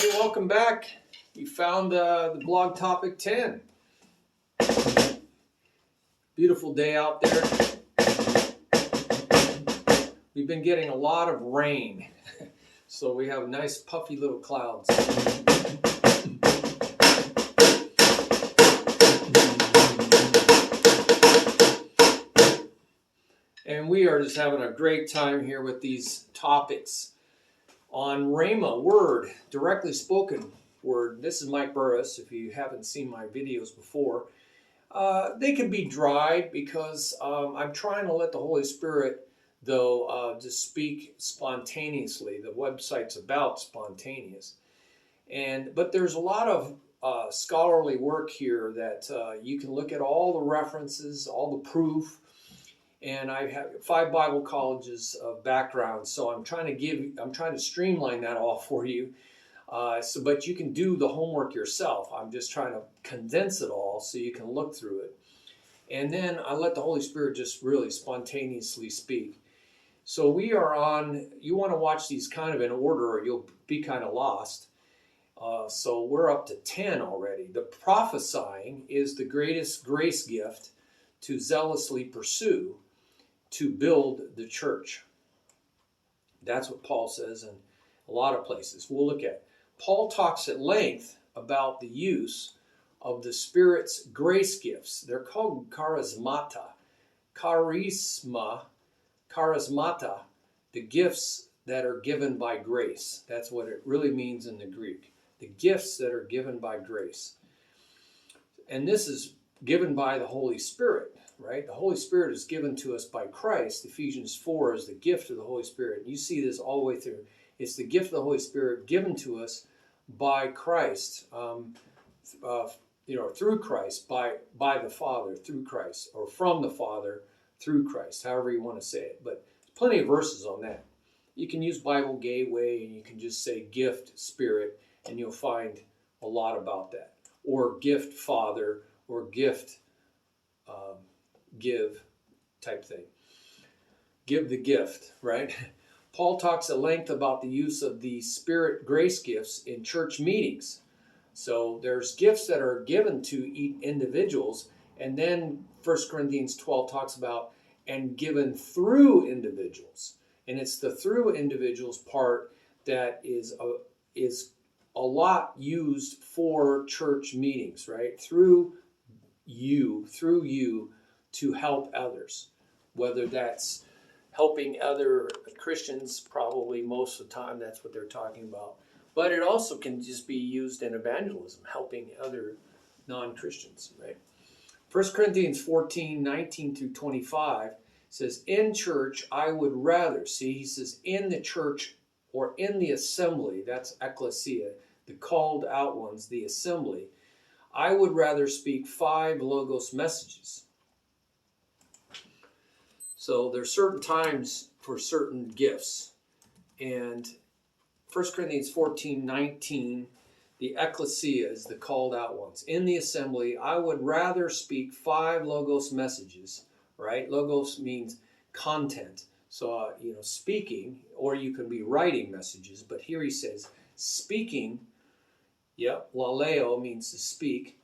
Hey, welcome back. You found the blog topic 10. Beautiful day out there. We've been getting a lot of rain, so we have nice puffy little clouds. And we are just having a great time here with these topics on Rhema, word, directly spoken word. This is Mike Burris, if you haven't seen my videos before. They can be dried because I'm trying to let the Holy Spirit, though, just speak spontaneously. The website's about spontaneous. But there's a lot of scholarly work here that you can look at all the references, all the proof. And I have 5 Bible colleges of background, so I'm trying to streamline that all for you. But you can do the homework yourself. I'm just trying to condense it all so you can look through it. And then I let the Holy Spirit just really spontaneously speak. So we are on, you want to watch these kind of in order or you'll be kind of lost. So we're up to 10 already. The prophesying is the greatest grace gift to zealously pursue to build the church. That's what Paul says in a lot of places. We'll look at. Paul talks at length about the use of the Spirit's grace gifts. They're called charismata. Charismata, the gifts that are given by grace. That's what it really means in the Greek. The gifts that are given by grace. And this is given by the Holy Spirit, right? The Holy Spirit is given to us by Christ. Ephesians 4 is the gift of the Holy Spirit. You see this all the way through. It's the gift of the Holy Spirit given to us by Christ, through Christ, by the Father, through Christ, or from the Father, through Christ, however you want to say it. But there's plenty of verses on that. You can use Bible Gateway, and you can just say gift Spirit, and you'll find a lot about that. Or gift Father, or gift give type thing. Give the gift, right? Paul talks at length about the use of the Spirit grace gifts in church meetings. So there's gifts that are given to individuals, and then 1 Corinthians 12 talks about and given through individuals. And it's the through individuals part that is a lot used for church meetings, right? Through you to help others, whether that's helping other Christians, probably most of the time that's what they're talking about. But it also can just be used in evangelism, helping other non-Christians, right? 1 Corinthians 14, 19 through 25 says, in church I would rather, see, he says in the church or in the assembly, that's ecclesia, the called out ones, the assembly, I would rather speak 5 logos messages. So there's certain times for certain gifts. And 1 Corinthians 14, 19, the ecclesia is the called out ones. In the assembly, I would rather speak 5 logos messages, right? Logos means content. So, speaking, or you can be writing messages. But here he says, speaking, laleo means to speak.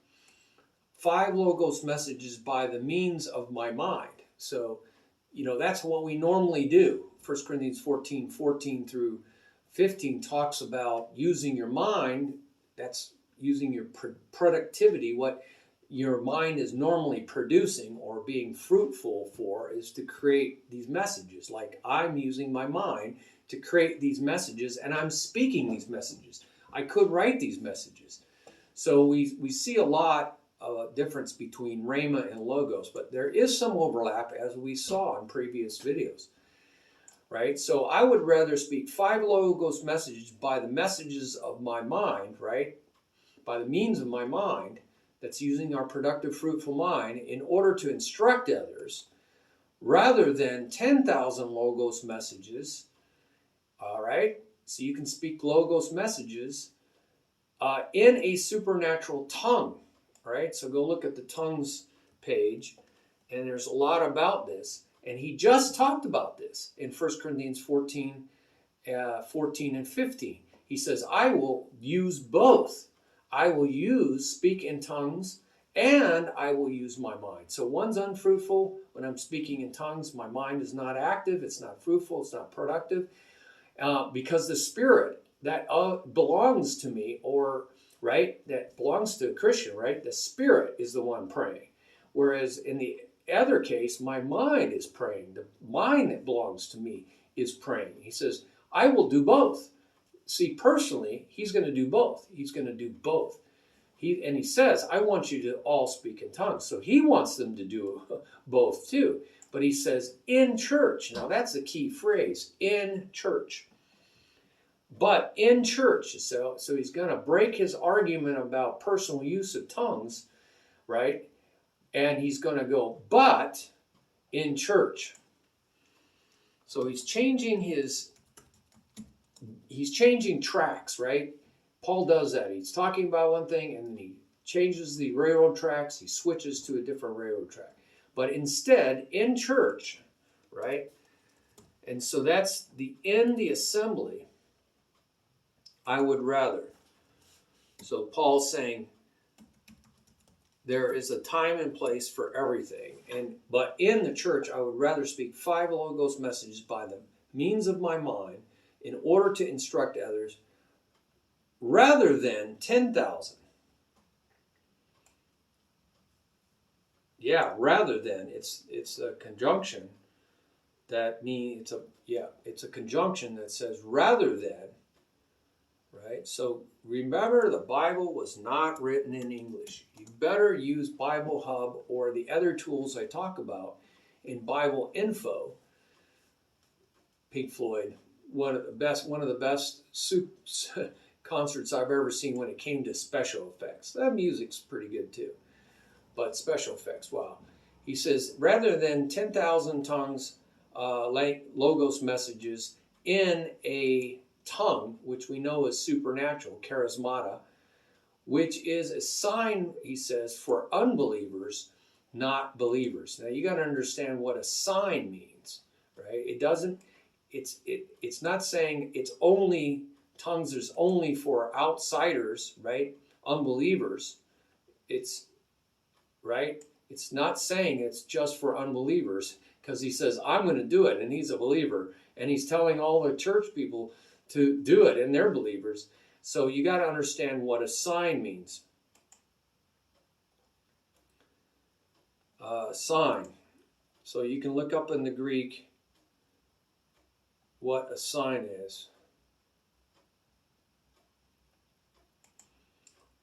5 logos messages by the means of my mind. So, that's what we normally do. 1 Corinthians 14, 14 through 15 talks about using your mind. That's using your productivity. What your mind is normally producing or being fruitful for is to create these messages. Like I'm using my mind to create these messages, and I'm speaking these messages. I could write these messages. So we see a lot difference between Rhema and Logos, but there is some overlap as we saw in previous videos, right? So I would rather speak 5 Logos messages by the messages of my mind, right? By the means of my mind, that's using our productive, fruitful mind in order to instruct others, rather than 10,000 Logos messages, all right? So you can speak Logos messages in a supernatural tongue. Right? So go look at the tongues page, and there's a lot about this. And he just talked about this in 1 Corinthians 14 and 15. he says, I will use both. I will speak in tongues, and I will use my mind. So one's unfruitful. When I'm speaking in tongues, my mind is not active. It's not fruitful. It's not productive. Because the Spirit that belongs to me, or, right, that belongs to a Christian, right? The Spirit is the one praying. Whereas in the other case, my mind is praying. The mind that belongs to me is praying. He says, I will do both. See, personally, he's going to do both. He's going to do both. And he says, I want you to all speak in tongues. So he wants them to do both too. But he says, in church. Now that's the key phrase, in church. But in church. So he's going to break his argument about personal use of tongues, right? And he's going to go, but in church. So he's changing tracks, right? Paul does that. He's talking about one thing and then he changes the railroad tracks. He switches to a different railroad track. But instead, in church, right? And so that's in the assembly, I would rather. So Paul's saying there is a time and place for everything. But in the church, I would rather speak 5 Logos messages by the means of my mind in order to instruct others, rather than 10,000. Yeah, rather than. It's a conjunction that means it's a conjunction that says rather than, right? So remember, the Bible was not written in English. You better use Bible Hub or the other tools I talk about in Bible Info. Pink Floyd, one of the best concerts I've ever seen when it came to special effects. That music's pretty good too, but special effects, wow. He says, rather than 10,000 tongues, Logos messages in a tongue, which we know is supernatural, charismata, which is a sign, he says, for unbelievers, not believers. Now you got to understand what a sign means, right? It's not saying it's only tongues is only for outsiders, right? Unbelievers. It's right. It's not saying it's just for unbelievers, because he says, I'm going to do it, and he's a believer, and he's telling all the church people to do it, and they're believers. So you got to understand what a sign means. Sign. So you can look up in the Greek what a sign is.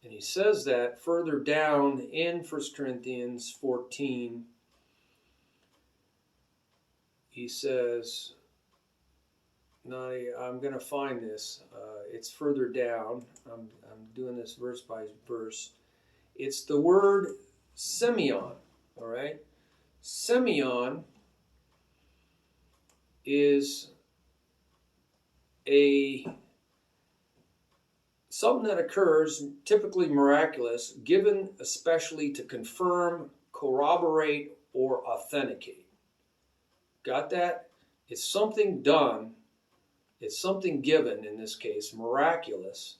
And he says that further down in 1 Corinthians 14. He says, now I'm going to find this. It's further down. I'm doing this verse by verse. It's the word semeion, all right? Semeion is something that occurs, typically miraculous, given especially to confirm, corroborate, or authenticate. Got that? It's something done. It's something given, in this case, miraculous.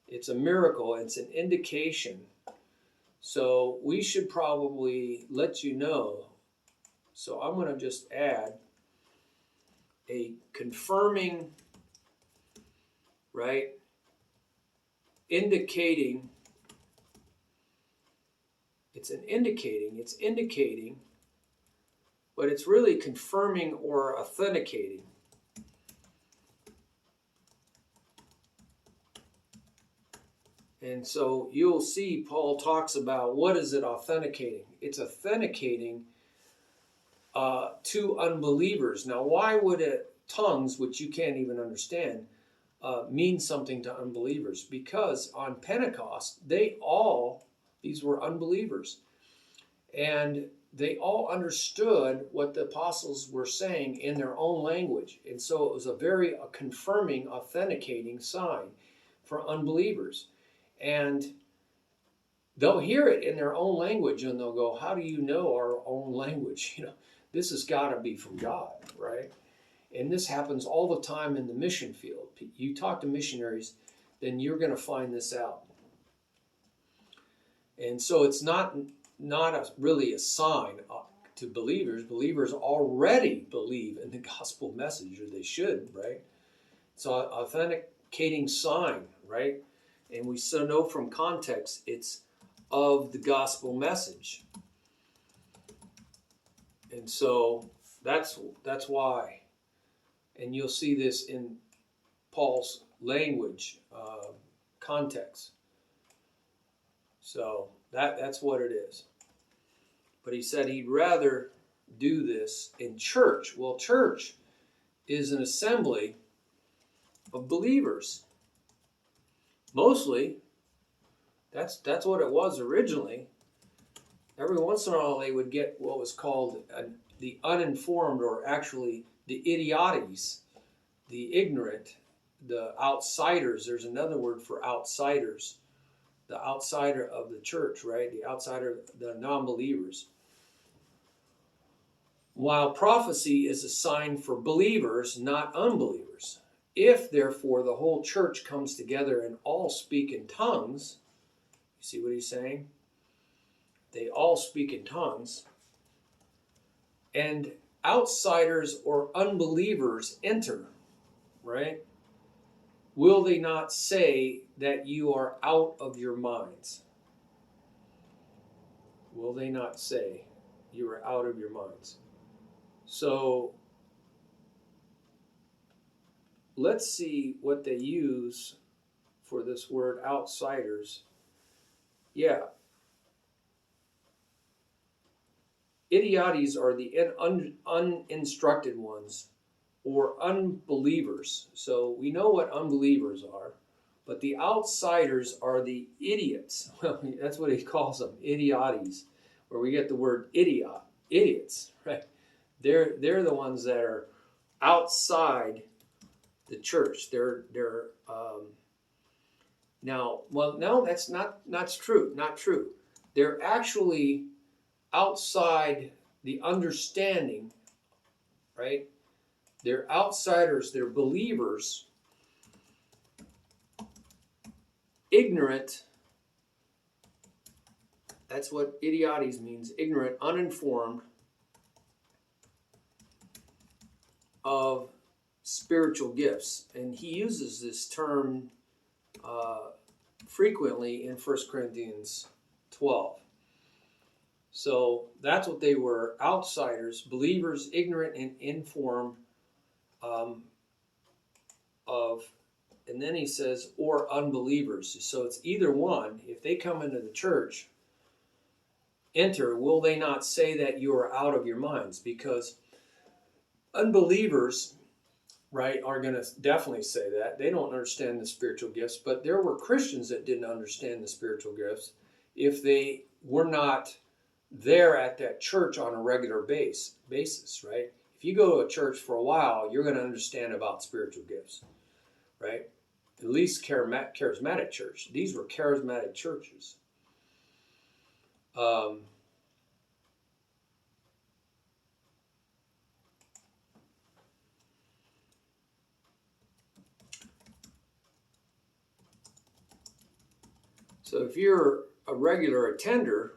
It's a miracle. It's an indication. So we should probably let you know. So I'm going to just add a confirming, right? Indicating. It's indicating, but it's really confirming or authenticating. And so you'll see Paul talks about what is it authenticating? It's authenticating to unbelievers. Now, why would tongues, which you can't even understand, mean something to unbelievers? Because on Pentecost, these were unbelievers. And they all understood what the apostles were saying in their own language. And so it was a very confirming, authenticating sign for unbelievers. And they'll hear it in their own language and they'll go, how do you know our own language? This has got to be from God, right? And this happens all the time in the mission field. You talk to missionaries, then you're going to find this out. And so it's not really a sign to believers. Believers already believe in the gospel message, or they should, right? It's an authenticating sign, right? And we so know from context it's of the gospel message. And so that's why. And you'll see this in Paul's language, context. So that's what it is. But he said he'd rather do this in church. Well, church is an assembly of believers. Mostly, that's what it was originally. Every once in a while they would get what was called the uninformed, or actually the idiotes, the ignorant, the outsiders. There's another word for outsiders. The outsider of the church, right? The outsider, the non-believers. While prophecy is a sign for believers, not unbelievers. If, therefore, the whole church comes together and all speak in tongues, you see what he's saying? They all speak in tongues, and outsiders or unbelievers enter, right? Will they not say that you are out of your minds? Will they not say you are out of your minds? So let's see what they use for this word outsiders. Yeah. Idiotes are the uninstructed ones, or unbelievers. So we know what unbelievers are, but the outsiders are the idiots. Well, that's what he calls them, idiotes, where we get the word idiot, idiots, right? They're the ones that are outside the church. No, that's not true. Not true. They're actually outside the understanding, right? They're outsiders, they're believers, ignorant. That's what idiotes means, ignorant, uninformed of spiritual gifts. And he uses this term frequently in 1 Corinthians 12. So that's what they were, outsiders, believers, ignorant and informed of, and then he says, or unbelievers. So it's either one. If they come into the church, enter, will they not say that you are out of your minds? Because unbelievers, right, are going to definitely say that. They don't understand the spiritual gifts, but there were Christians that didn't understand the spiritual gifts if they were not there at that church on a regular basis, right? If you go to a church for a while, you're going to understand about spiritual gifts, right? At least charismatic church. These were charismatic churches. So if you're a regular attender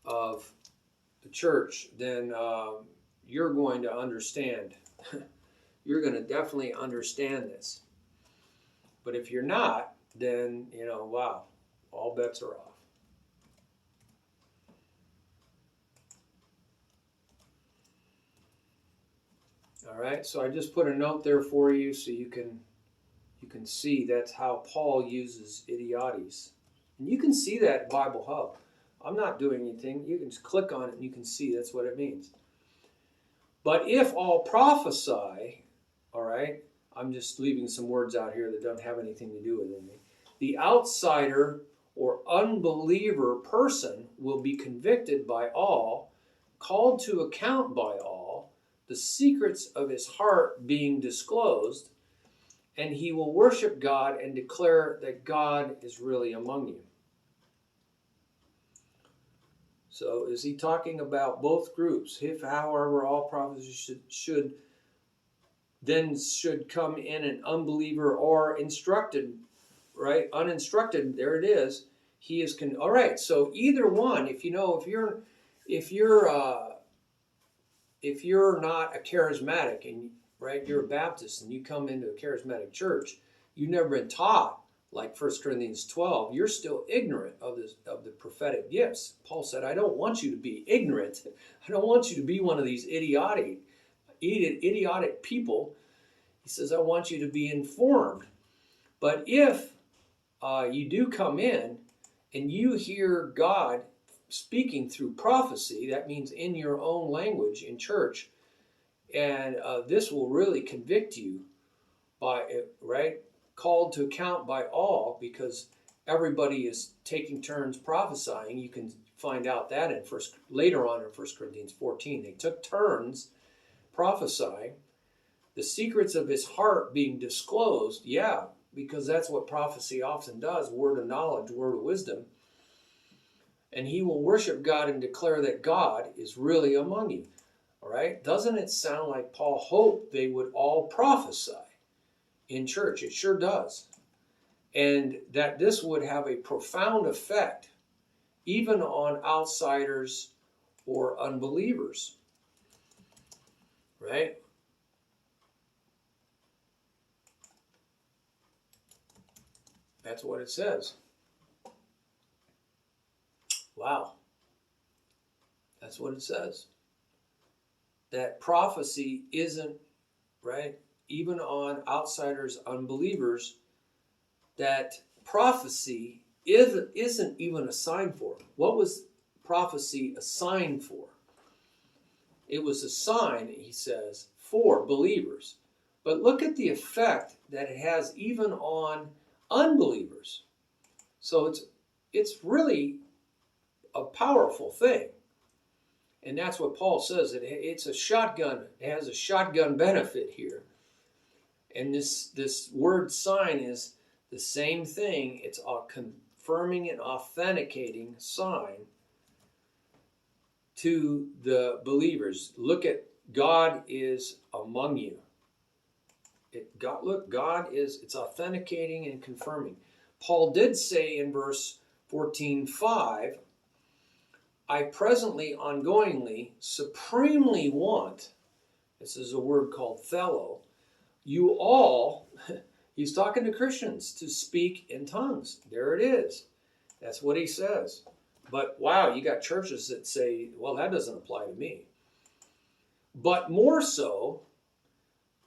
of the church, then you're going to understand. You're going to definitely understand this. But if you're not, then, wow, all bets are off. All right, so I just put a note there for you so you can see that's how Paul uses idiotes. And you can see that at Bible Hub. I'm not doing anything. You can just click on it and you can see that's what it means. But if all prophesy, all right, I'm just leaving some words out here that don't have anything to do with anything. The outsider or unbeliever person will be convicted by all, called to account by all, the secrets of his heart being disclosed, and he will worship God and declare that God is really among you. So is he talking about both groups? If, however, all prophecy should come in an unbeliever or instructed, right? Uninstructed, there it is. He is all right. So either one, if you're not a charismatic and right, you're a Baptist and you come into a charismatic church, you've never been taught like 1 Corinthians 12, you're still ignorant of the prophetic gifts. Paul said, I don't want you to be ignorant. I don't want you to be one of these idiotic people. He says, I want you to be informed. But if you do come in and you hear God speaking through prophecy, that means in your own language in church, and this will really convict you called to account by all, because everybody is taking turns prophesying. You can find out that later on in 1 Corinthians 14. They took turns prophesying. The secrets of his heart being disclosed, because that's what prophecy often does, word of knowledge, word of wisdom. And he will worship God and declare that God is really among you. All right? Doesn't it sound like Paul hoped they would all prophesy in church? It sure does. And that this would have a profound effect even on outsiders or unbelievers. Right? That's what it says. Wow. That's what it says. That prophecy isn't, right, even on outsiders, unbelievers, that prophecy isn't even a sign for. What was prophecy a sign for? It was a sign, he says, for believers. But look at the effect that it has even on unbelievers. So it's really a powerful thing. And that's what Paul says. It's a shotgun. It has a shotgun benefit here. And this word sign is the same thing. It's a confirming and authenticating sign to the believers. Look at God is among you. God is, it's authenticating and confirming. Paul did say in verse 14:5, I presently, ongoingly, supremely want, this is a word called thelo, you all, he's talking to Christians, to speak in tongues. There it is. That's what he says. But wow, you got churches that say, well, that doesn't apply to me. But more so,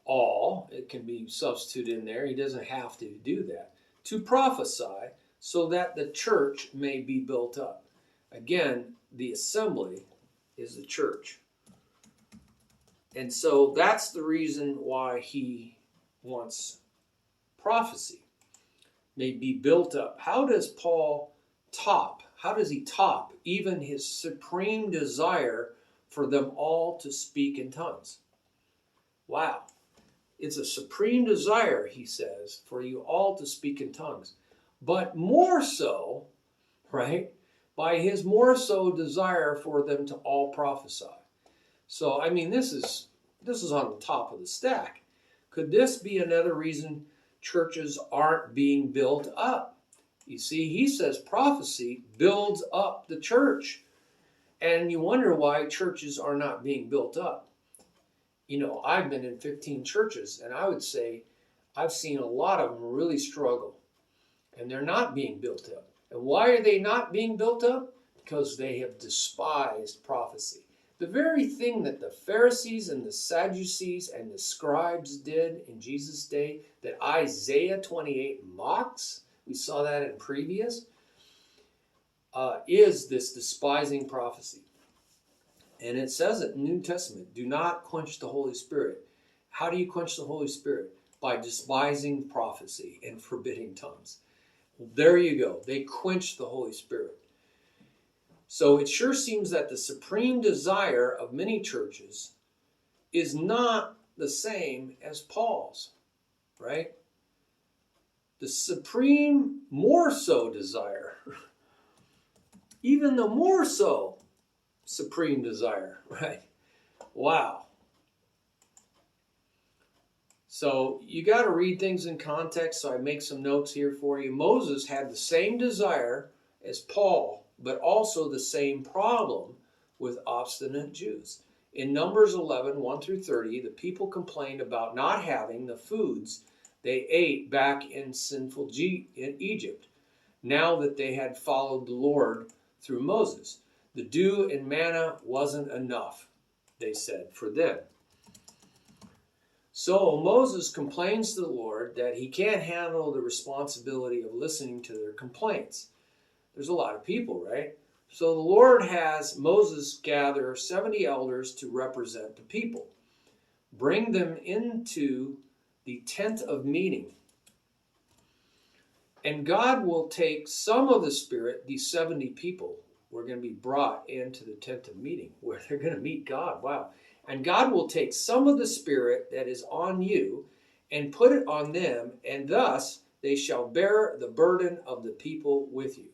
all, it can be substituted in there. He doesn't have to do that. To prophesy so that the church may be built up. Again, the assembly is the church. And so that's the reason why he wants prophecy. May be built up. How does Paul top? How does he top even his supreme desire for them all to speak in tongues? Wow. It's a supreme desire, he says, for you all to speak in tongues. But more so, right, by his more so desire for them to all prophesy. So, I mean, this is on the top of the stack. Could this be another reason churches aren't being built up? You see, he says prophecy builds up the church. And you wonder why churches are not being built up. You know, I've been in 15 churches, and I would say I've seen a lot of them really struggle. And they're not being built up. And why are they not being built up? Because they have despised prophecy. The very thing that the Pharisees and the Sadducees and the scribes did in Jesus' day, that Isaiah 28 mocks, we saw that in previous, is this despising prophecy. And it says it in the New Testament, do not quench the Holy Spirit. How do you quench the Holy Spirit? By despising prophecy and forbidding tongues. Well, there you go. They quench the Holy Spirit. So it sure seems that the supreme desire of many churches is not the same as Paul's, right? The supreme more so desire, even the more so supreme desire, right? Wow. So you got to read things in context, so I make some notes here for you. Moses had the same desire as Paul, but also the same problem with obstinate Jews. In Numbers 11, 1 through 30, the people complained about not having the foods they ate back in sinful Egypt, now that they had followed the Lord through Moses. The dew and manna wasn't enough, they said, for them. So Moses complains to the Lord that he can't handle the responsibility of listening to their complaints. There's a lot of people, right? So the Lord has Moses gather 70 elders to represent the people. Bring them into the tent of meeting. And God will take some of the Spirit, these 70 people were going to be brought into the tent of meeting where they're going to meet God. Wow. And God will take some of the Spirit that is on you and put it on them, and thus they shall bear the burden of the people with you.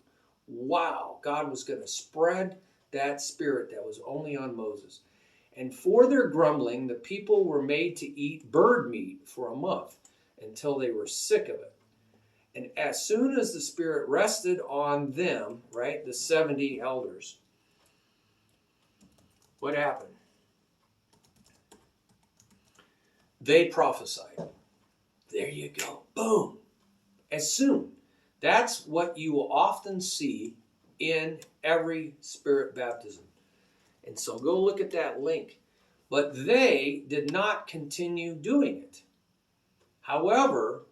Wow. God was going to spread that Spirit that was only on Moses. And for their grumbling, the people were made to eat bird meat for a month until they were sick of it. And as soon as the Spirit rested on them, right, the 70 elders, what happened? They prophesied. There you go. Boom. As soon. That's what you will often see in every Spirit baptism. And so go look at that link. But they did not continue doing it. However,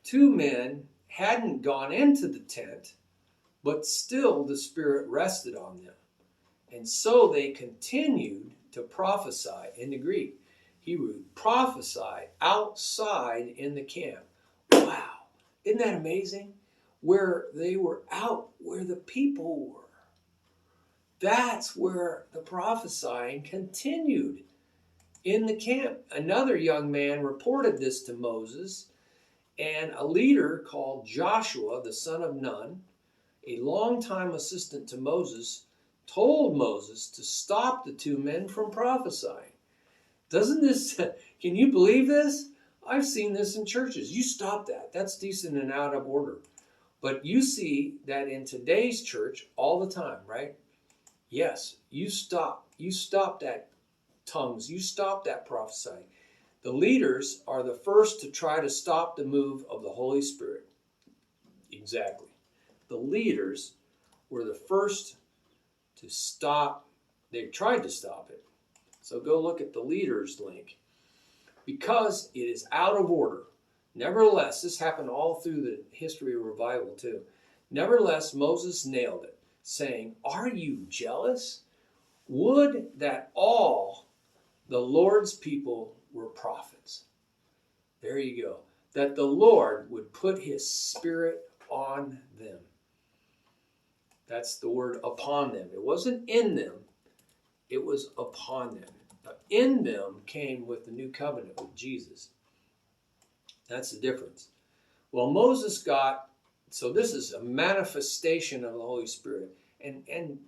2 men hadn't gone into the tent, but still the Spirit rested on them. And so they continued to prophesy in the Greek. He would prophesy outside in the camp. Wow. Isn't that amazing? Where they were out, where the people were. That's where the prophesying continued in the camp. Another young man reported this to Moses, and a leader called Joshua, the son of Nun, a longtime assistant to Moses, told Moses to stop the 2 men from prophesying. Doesn't this, can you believe this? I've seen this in churches. You stop that. That's decent and out of order. But you see that in today's church all the time, right? Yes, you stop. You stop that tongues. You stop that prophesying. The leaders are the first to try to stop the move of the Holy Spirit. Exactly. The leaders were the first to stop. They tried to stop it. So go look at the leaders link. Because it is out of order. Nevertheless, this happened all through the history of revival too. Nevertheless, Moses nailed it, saying, "Are you jealous? Would that all the Lord's people were prophets." There you go. That the Lord would put his Spirit on them. That's the word upon them. It wasn't in them. It was upon them. But in them came with the new covenant with Jesus. That's the difference. Well, Moses got, so this is a manifestation of the Holy Spirit. And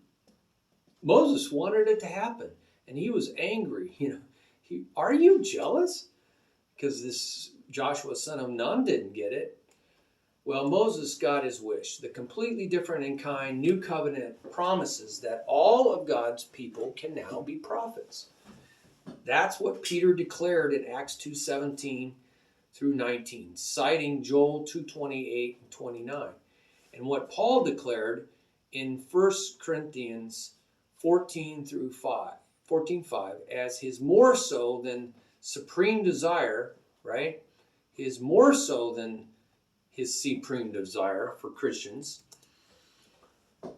Moses wanted it to happen. And he was angry. Are you jealous? Because this Joshua, son of Nun, didn't get it. Well, Moses got his wish. The completely different in kind new covenant promises that all of God's people can now be prophets. That's what Peter declared in Acts 2:17 through 19, citing Joel 2:28 and 29. And what Paul declared in 1 Corinthians 14:5 as his more so than supreme desire, right? His more so than his supreme desire for Christians,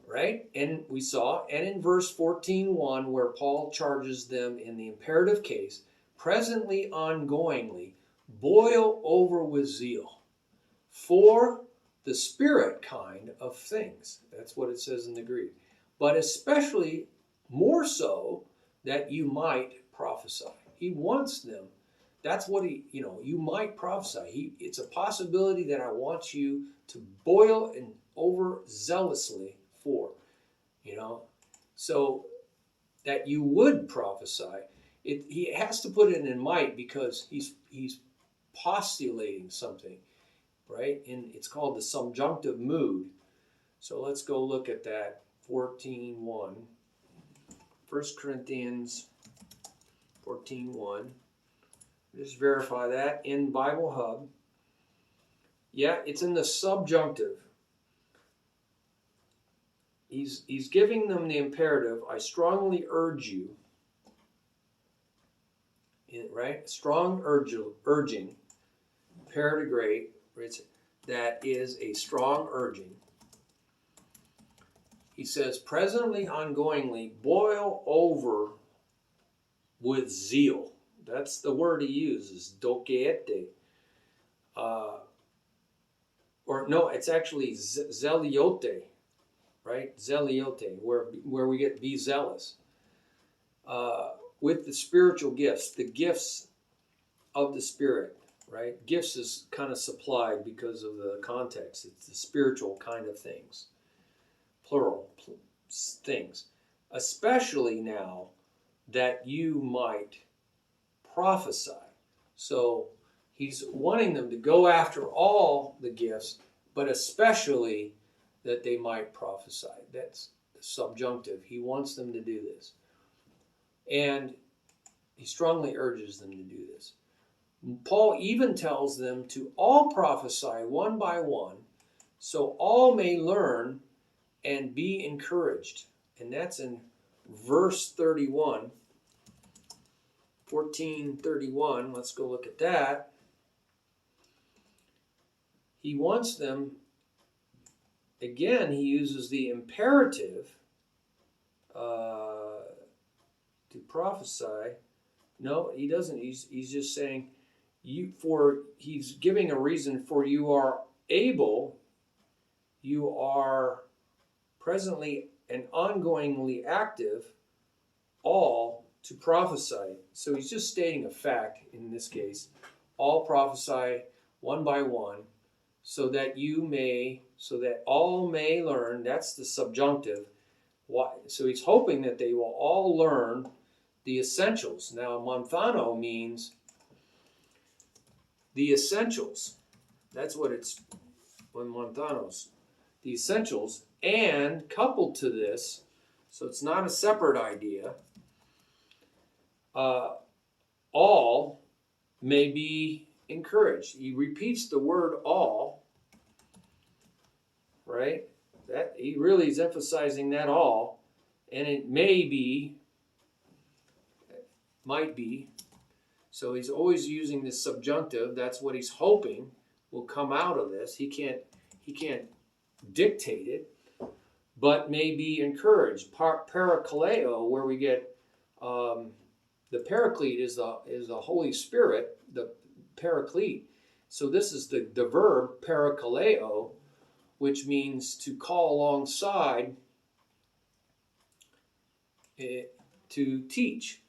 right? And we saw, and in verse 14:1, where Paul charges them in the imperative case, presently, ongoingly, boil over with zeal for the spirit kind of things. That's what it says in the Greek. But especially more so that you might prophesy. He wants them. That's what you might prophesy. It's a possibility that I want you to boil and over zealously for, So that you would prophesy. He has to put it in might because he's postulating something, right? And it's called the subjunctive mood. So let's go look at that. 14:1. 1 Corinthians 14:1. Just verify that in Bible Hub. Yeah, it's in the subjunctive. He's giving them the imperative. I strongly urge you. Right? Strong urging. Paradegrade. That is a strong urging. He says, presently, ongoingly, boil over with zeal. That's the word he uses, dokeete. Or no, it's actually zeliote, right? Zeliote, where we get be zealous. With the spiritual gifts, the gifts of the Spirit, right? Gifts is kind of supplied because of the context. It's the spiritual kind of things, plural things. Especially now that you might prophesy. So he's wanting them to go after all the gifts, but especially that they might prophesy. That's the subjunctive. He wants them to do this. And he strongly urges them to do this. Paul even tells them to all prophesy one by one, so all may learn and be encouraged. And that's in verse 31. 14:31. Let's go look at that. He wants them, again, he uses the imperative to prophesy. No, he doesn't. He's just saying, he's giving a reason for you are able, you are presently and ongoingly active, all to prophesy. So he's just stating a fact in this case. All prophesy one by one, so that all may learn. That's the subjunctive. Why? So he's hoping that they will all learn the essentials. Now, monthano means the essentials. That's what it's when monthanos. The essentials, and coupled to this, so it's not a separate idea, all may be encouraged. He repeats the word all, right? That he really is emphasizing that all, and it may be, might be. So he's always using this subjunctive. That's what he's hoping will come out of this. He can't dictate it, but may be encouraged. Parakaleo, where we get the paraclete is the Holy Spirit, the paraclete. So this is the verb parakaleo, which means to call alongside, to teach,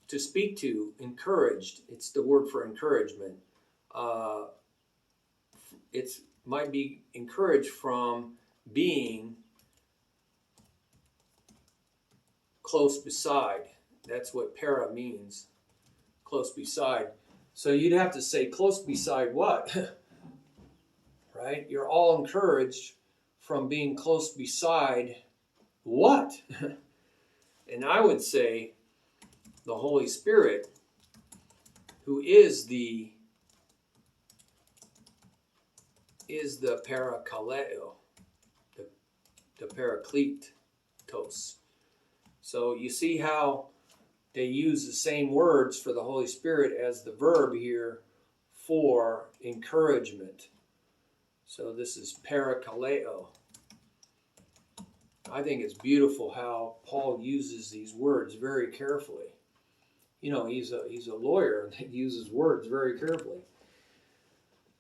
to speak to, encouraged. It's the word for encouragement. It might be encouraged from being close beside. That's what para means, close beside. So you'd have to say close beside what? Right? You're all encouraged from being close beside what? And I would say the Holy Spirit, who is the parakaleo, the parakletos. So you see how they use the same words for the Holy Spirit as the verb here for encouragement. So this is parakaleo. I think it's beautiful how Paul uses these words very carefully. You know, he's a lawyer that uses words very carefully.